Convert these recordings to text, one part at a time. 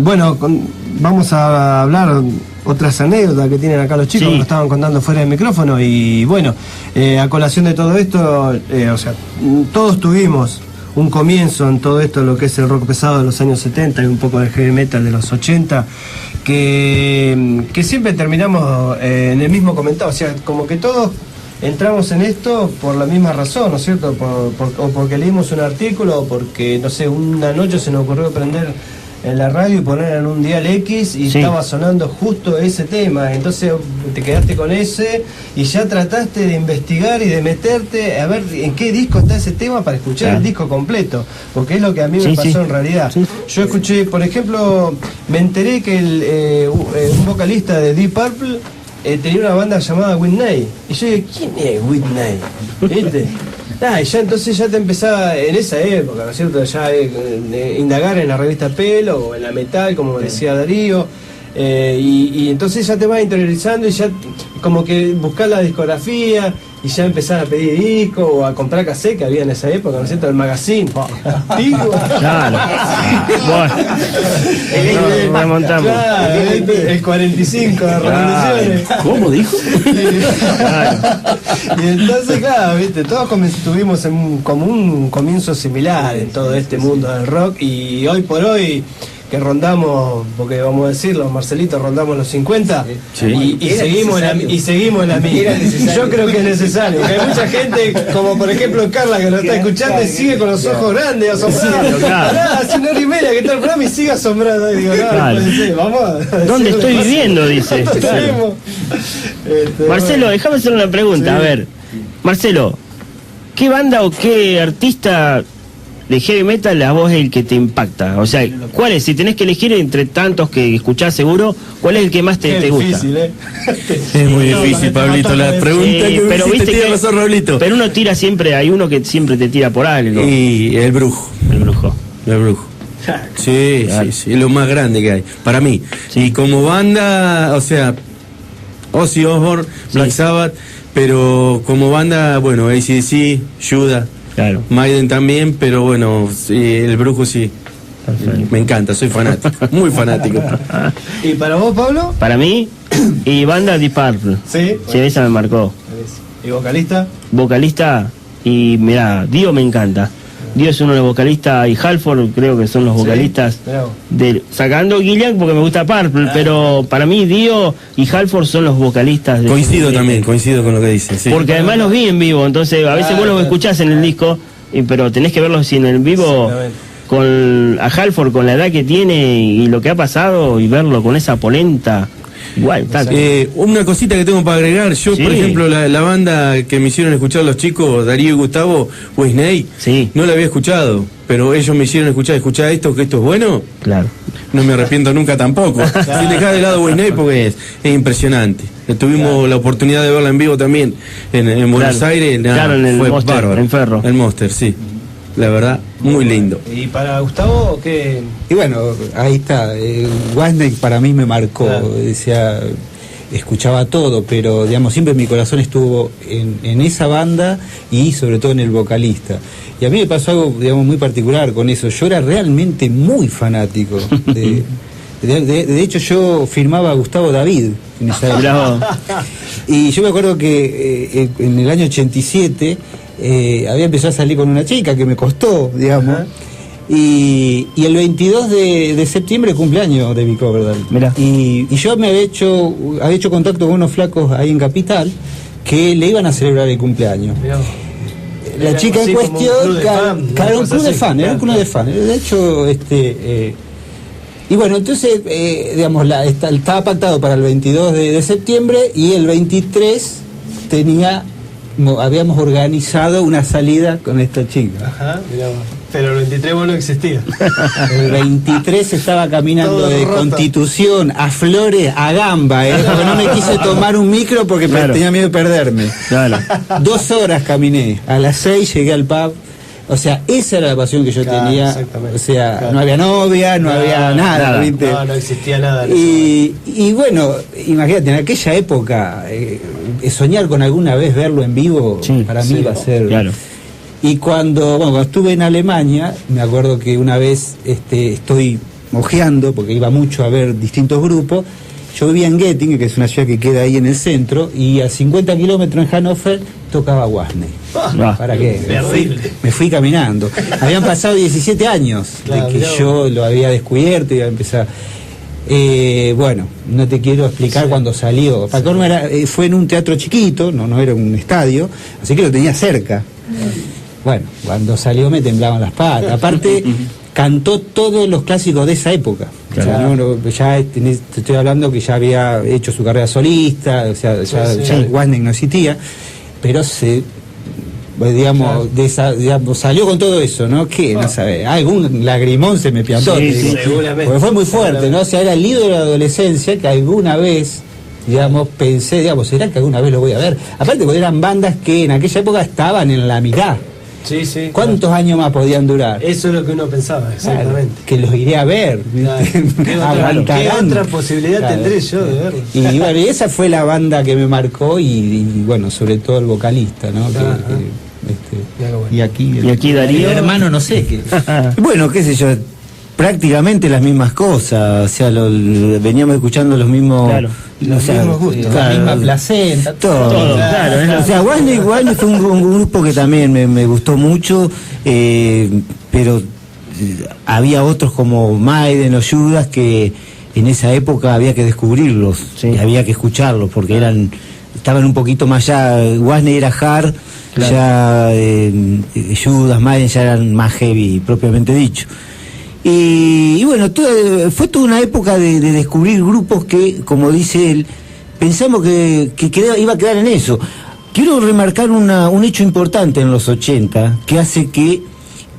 bueno, vamos a hablar otras anécdotas que tienen acá los chicos, que nos estaban contando fuera del micrófono. Y bueno, a colación de todo esto, o sea, todos tuvimos un comienzo en todo esto, lo que es el rock pesado de los años 70 y un poco de heavy metal de los 80, que siempre terminamos en el mismo comentario. O sea, como que todos entramos en esto por la misma razón, ¿no es cierto? O porque leímos un artículo, o porque, no sé, una noche se nos ocurrió prender en la radio y poner en un dial X y estaba sonando justo ese tema, entonces te quedaste con ese y ya trataste de investigar y de meterte a ver en qué disco está ese tema para escuchar el disco completo, porque es lo que a mí me pasó en realidad. Yo escuché, por ejemplo, me enteré que un vocalista de Deep Purple tenía una banda llamada Whitney, y yo dije, ¿quién es Whitney? ¿Viste? Y ya entonces ya te empezaba en esa época, ¿no es cierto? Ya indagar en la revista Pelo o en la Metal, como decía Darío, y entonces ya te vas interiorizando y ya como que buscar la discografía y ya empezar a pedir discos o a comprar cassette que había en esa época, ¿no es cierto? El magazine. Claro. El 45 de Revoluciones. ¿Cómo dijo? Y entonces, claro, viste, todos tuvimos como un comienzo similar en todo este mundo del rock, y hoy por hoy que rondamos, porque vamos a decirlo, Marcelito, rondamos los 50 y seguimos en la misma. Yo creo que es necesario, porque hay mucha gente, como por ejemplo Carla, que lo está escuchando y sigue con los ojos grandes, asombrados. Hace una hora y media que está el programa y sigue asombrado. Y digo, puede ser, vamos a ¿dónde estoy viviendo? Dice. Marcelo, déjame hacer una pregunta. A ver, Marcelo, ¿qué banda o qué artista de heavy metal a vos es el que te impacta? O sea, ¿cuál es? Si tenés que elegir entre tantos que escuchás seguro, ¿cuál es el que más te gusta? Difícil, Es muy difícil, Pablito, la pregunta que pero me viste tiene que, razón, Pablito. Pero uno tira siempre, hay uno que siempre te tira por algo. Y el brujo. El brujo. El brujo. Sí, claro. Sí, es lo más grande que hay, para mí. Y como banda, o sea, Ozzy Osbourne, Black Sabbath, pero como banda, bueno, AC/DC, Judas. Claro. Maiden también, pero bueno, sí, el brujo sí. Perfecto. Me encanta, soy fanático, muy fanático. ¿Y para vos, Pablo? Para mí, y banda Deep Purple. Sí. Sí, esa me marcó. ¿Y vocalista? Vocalista, y mirá, Dio me encanta. Dio es uno de los vocalistas, y Halford creo que son los vocalistas sacando Gillian porque me gusta Purple, pero para mí Dio y Halford son los vocalistas. Coincido con lo que dice. Sí. Porque además los vi en vivo, entonces a veces vos los escuchás en el disco, pero tenés que verlos en el vivo con a Halford, con la edad que tiene y lo que ha pasado, y verlo con esa polenta. Igual, una cosita que tengo para agregar, yo por ejemplo la banda que me hicieron escuchar los chicos, Darío y Gustavo, Whitney, no la había escuchado, pero ellos me hicieron escuchar esto, que esto es bueno. Claro. No me arrepiento nunca tampoco. Sin dejar de lado Whitney, porque es impresionante. Tuvimos la oportunidad de verla en vivo también en Buenos Aires. En el fue Monster, bárbaro. en Ferro. El Monster, sí. La verdad, muy lindo. ¿Y para Gustavo qué? Y bueno, ahí está. Whitney para mí me marcó. Decía, escuchaba todo, pero digamos siempre mi corazón estuvo en esa banda y sobre todo en el vocalista. Y a mí me pasó algo, digamos, muy particular con eso. Yo era realmente muy fanático. De hecho, yo firmaba a Gustavo David en esa época. Y yo me acuerdo que en el año 87 había empezado a salir con una chica que me costó, digamos. Y el 22 de septiembre cumpleaños de mi Coverdale. Y yo me había hecho contacto con unos flacos ahí en Capital que le iban a celebrar el cumpleaños. La chica en cuestión, era un club de fan, De hecho, y bueno, entonces, digamos, estaba pactado para el 22 de septiembre, y el 23 habíamos organizado una salida con esta chica. Ajá, mirá. Pero el 23 vos no existía. El 23 estaba caminando de Constitución a Flores a Gamba, porque no me quise tomar un micro porque tenía miedo de perderme. 2 horas caminé, a las 6 llegué al pub. O sea, esa era la pasión que yo tenía. O sea, no había novia, no había nada, ¿viste? No existía nada. Y bueno, imagínate, en aquella época, soñar con alguna vez verlo en vivo, para mí iba a ser... Claro. Y cuando estuve en Alemania, me acuerdo que una vez estoy ojeando, porque iba mucho a ver distintos grupos. Yo vivía en Göttingen, que es una ciudad que queda ahí en el centro, y a 50 kilómetros en Hannover tocaba Wasney. ¿Para qué? Me fui caminando. Habían pasado 17 años de que yo lo había descubierto y iba a empezar. Bueno, no te quiero explicar cuando salió. Pacorno fue en un teatro chiquito, no era un estadio, así que lo tenía cerca. Bueno, cuando salió me temblaban las patas. Aparte, cantó todos los clásicos de esa época. Claro. O sea, ya te estoy hablando que ya había hecho su carrera solista, o sea, ya Wasney no existía, pero salió con todo eso, ¿no? Que no sabe, algún lagrimón se me piantó, seguramente. Porque fue muy fuerte, ¿no? O sea, era el ídolo de la adolescencia que alguna vez, pensé, ¿será que alguna vez lo voy a ver? Aparte, porque eran bandas que en aquella época estaban en la mitad. Sí, sí. ¿Cuántos años más podían durar? Eso es lo que uno pensaba, exactamente. Claro, que los iré a ver. ¿Qué otra posibilidad tendré yo de verlos? Y bueno, esa fue la banda que me marcó y bueno, sobre todo el vocalista, ¿no? Y aquí Darío. El hermano, no sé qué. Bueno, qué sé yo, prácticamente las mismas cosas, o sea, veníamos escuchando los mismos, los mismos gustos, la misma placenta, todo. Claro. O sea, Wasney fue un grupo que también me gustó mucho, pero había otros como Maiden o Judas que en esa época había que descubrirlos, y había que escucharlos porque estaban un poquito más allá. Wasney era hard, ya Judas, Maiden ya eran más heavy propiamente dicho. Y bueno, fue toda una época de descubrir grupos que, como dice él, pensamos que iba a quedar en eso. Quiero remarcar un hecho importante en los 80 que hace que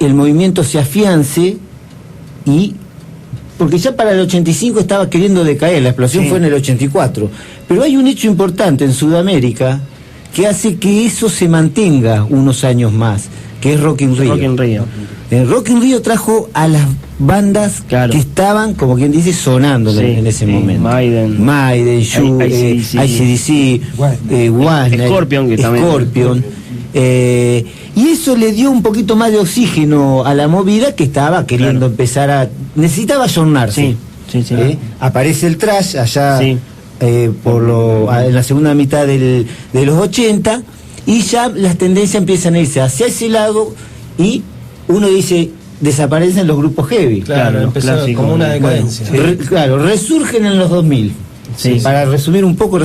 el movimiento se afiance, porque ya para el 85 estaba queriendo decaer, la explosión fue en el 84, pero hay un hecho importante en Sudamérica que hace que eso se mantenga unos años más, que es Rock in Rio. Rock in Rio trajo a las bandas que estaban, como quien dice, sonando en ese momento. Maiden, AC/DC, Wasney, Scorpion. Y eso le dio un poquito más de oxígeno a la movida que estaba queriendo empezar necesitaba ayornarse. Aparece el thrash allá en la segunda mitad de los 80 y ya las tendencias empiezan a irse hacia ese lado y uno dice, desaparecen los grupos heavy. Claro, empezó como una decadencia. Resurgen en los 2000. Para resumir un poco,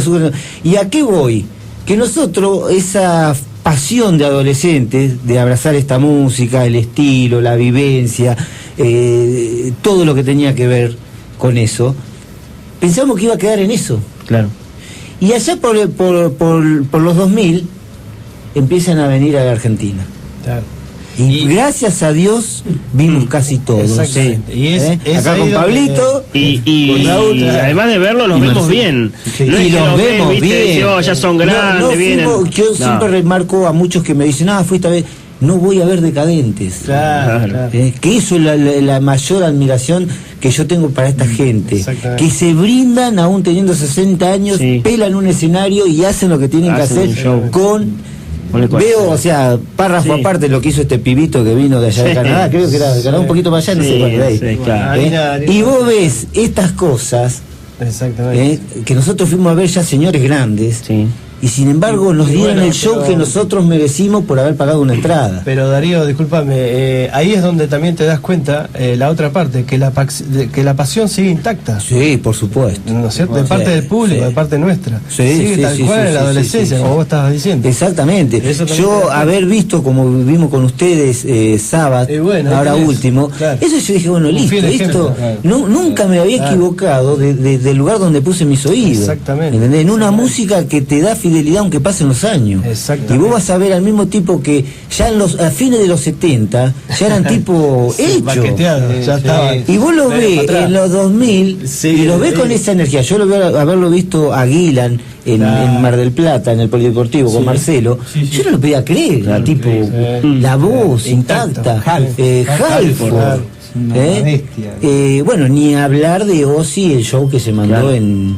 ¿y a qué voy? Que nosotros, esa pasión de adolescentes, de abrazar esta música, el estilo, la vivencia, todo lo que tenía que ver con eso, pensamos que iba a quedar en eso. Y allá por los 2000 empiezan a venir a la Argentina. Y gracias a Dios vimos casi todos. Y acá con Pablito y Raúl, además de verlo los vemos bien. Y los vemos bien. Ya son grandes, vienen. Yo siempre remarco a muchos que me dicen, fuiste a ver, no voy a ver Decadentes. Que eso es la mayor admiración que yo tengo para esta gente, que se brindan aún teniendo 60 años, pelan un escenario y hacen lo que tienen que hacer con... Veo, o sea, párrafo aparte lo que hizo este pibito que vino de allá de Canadá, creo que era de Canadá un poquito más allá, no sé cuál era ahí. Y vos ves estas cosas que nosotros fuimos a ver ya señores grandes, y sin embargo nos dieron el show que nosotros merecimos por haber pagado una entrada. Pero Darío, discúlpame, ahí es donde también te das cuenta la otra parte, que la pasión sigue intacta. Sí, por supuesto. ¿No es cierto? De parte del público, de parte nuestra. Sigue tal cual en la adolescencia, como vos estabas diciendo. Exactamente. Yo haber visto, como vivimos con ustedes, Sabbath, ahora último, eso yo dije, bueno, listo, esto nunca me había equivocado del lugar donde puse mis oídos. Exactamente. ¿Entendés? En una música que te da fidelidad aunque pasen los años. Y vos vas a ver al mismo tipo que ya a fines de los 70 ya eran tipo hechos. Ya estaban. Y vos lo ves en los 2000 y lo ves con esa energía. Yo lo veo haberlo visto a Gillan en Mar del Plata, en el Polideportivo con Marcelo. Yo no lo podía creer, tipo la voz intacta, Halford. Bueno, ni hablar de Ozzy, el show que se mandó en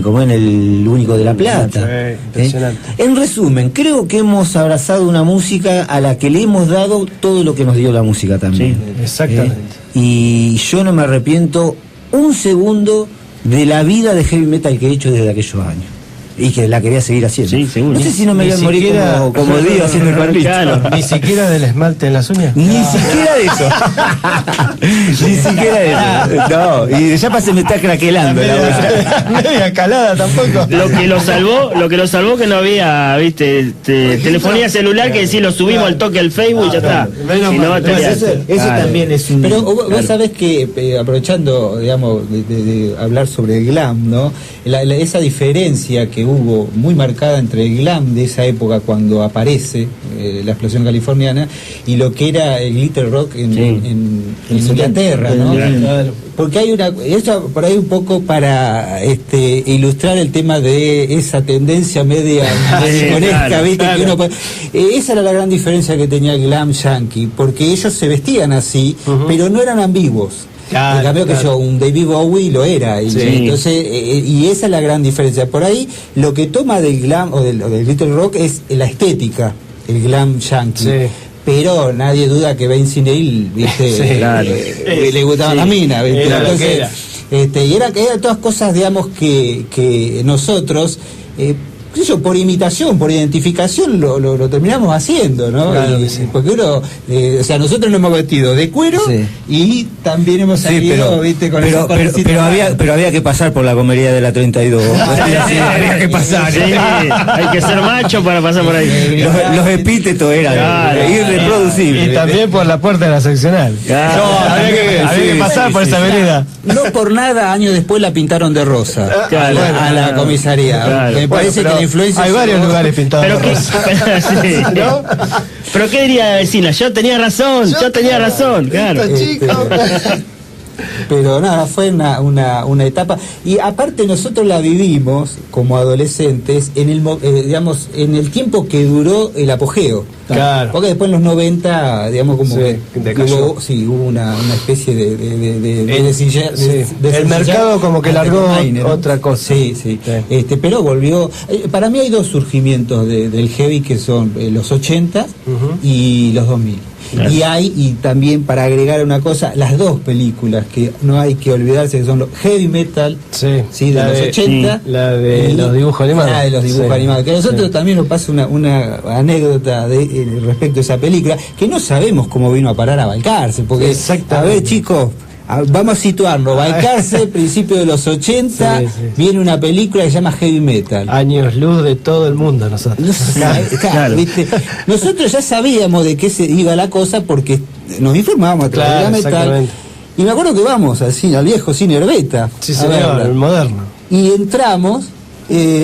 como en el Único de La Plata. Impresionante. En resumen, creo que hemos abrazado una música a la que le hemos dado todo lo que nos dio la música también. Sí, exactamente. Y yo no me arrepiento un segundo de la vida de heavy metal que he hecho desde aquellos años. Y que la quería seguir haciendo. Sí, seguro. No sé si no me voy a morir como Dio haciendo el Carlito. Claro. Ni siquiera del esmalte en las uñas. Ni siquiera de eso. Ni siquiera de eso. No, y ya se me está craquelando la voz. Media calada tampoco. Lo que lo salvó que no había, viste, telefonía celular, que si lo subimos al toque al Facebook, ya está. Si no, Eso también es un... Pero vos sabés que, aprovechando, digamos, de hablar sobre el glam, ¿no? Esa diferencia que hubo muy marcada entre el glam de esa época cuando aparece la explosión californiana y lo que era el glitter rock en Inglaterra, ¿no? Claro. Porque hay eso por ahí un poco para ilustrar el tema de esa tendencia media nacionesca, claro, ¿viste? claro. Que uno esa era la gran diferencia que tenía el glam yankee, porque ellos se vestían así, pero no eran ambiguos. Claro, en cambio que yo, un David Bowie lo era, y entonces y esa es la gran diferencia. Por ahí lo que toma del glam o del glitter rock es la estética, el glam yankee. Sí. Pero nadie duda que Vince Neil, ¿viste? Le gustaba la mina, ¿viste? Entonces, y eran todas cosas, digamos, que nosotros por imitación, por identificación lo terminamos haciendo, ¿no? Claro que sí. Porque uno, o sea, nosotros nos hemos vestido de cuero y también hemos salido, ¿viste? Con pero había que pasar por la comería de la 32. Había que pasar. Sí, hay que ser macho para pasar por ahí. Los epítetos eran irreproducibles. Y también por la puerta de la seccional. Claro. Había que pasar por esa vereda. No por nada, años después la pintaron de rosa a la comisaría. Claro. Me parece que la influencia... Hay varios lugares pintados de rosa. ¿No? Pero ¿qué diría la vecina? Yo tenía razón, claro. Pero nada, fue una etapa, y aparte nosotros la vivimos como adolescentes en el digamos en el tiempo que duró el apogeo. Claro. Porque después en los 90, digamos, como hubo una especie el mercado como que largó otra cosa. Sí. Pero volvió. Para mí hay dos surgimientos del heavy, que son los 80 y los 2000. Claro. Y también, para agregar una cosa, las dos películas que no hay que olvidarse, que son los heavy metal, de los 80, la de los dibujos animados. La de los dibujos animados. Que a nosotros también nos pasa una anécdota respecto a esa película, que no sabemos cómo vino a parar a Balcarce, porque, a ver, chicos, vamos a situarlo. Balcarce, principio de los 80, viene una película que se llama Heavy Metal. Años luz de todo el mundo nosotros. Claro. ¿Viste? Nosotros ya sabíamos de qué se iba la cosa porque nos informábamos a través de la metal. Y me acuerdo que vamos al viejo cine Herbeta. Sí, señor, el moderno. Y entramos.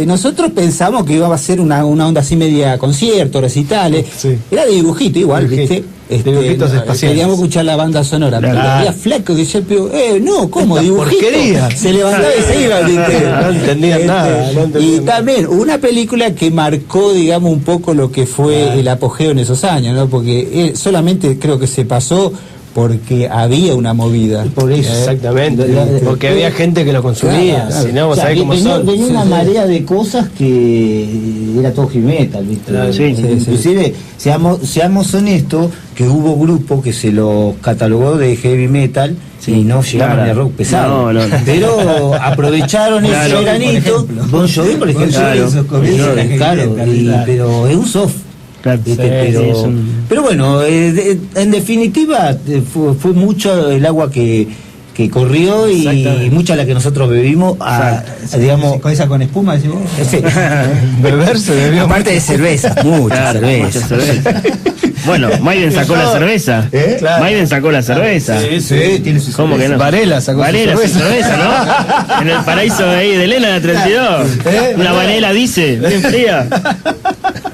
Nosotros pensamos que iba a ser una onda así media concierto, recitales. Era de dibujito igual, ¿viste? Dibujitos espaciales. Queríamos escuchar la banda sonora, pero había flaco que decía, no, ¿cómo dibujito? Porquería. Se levantaba y se iba, ¿viste? No entendía nada. Y también una película que marcó, digamos, un poco lo que fue el apogeo en esos años, ¿no? Porque solamente creo que se pasó porque había una movida. Por eso, exactamente. Porque había gente que lo consumía. Si no, vos sabés cómo son. Venía una marea de cosas que era todo heavy metal, ¿viste? Inclusive, seamos honestos, que hubo grupos que se los catalogó de heavy metal y no llegaban al rock pesado. Pero aprovecharon ese granito. Bon Jovi, por ejemplo, pero es un soft. Pero bueno, en definitiva fue mucho el agua que corrió y mucha la que nosotros bebimos, digamos, con espuma, decimos. Beber se bebió. Aparte de cerveza, mucha cerveza. Bueno, Maiden sacó la cerveza. Maiden sacó la cerveza. Sí, tiene su ¿Cómo que no? Varela sacó su cerveza, ¿no? En el paraíso de ahí de Elena de 32. Una Varela dice, bien fría.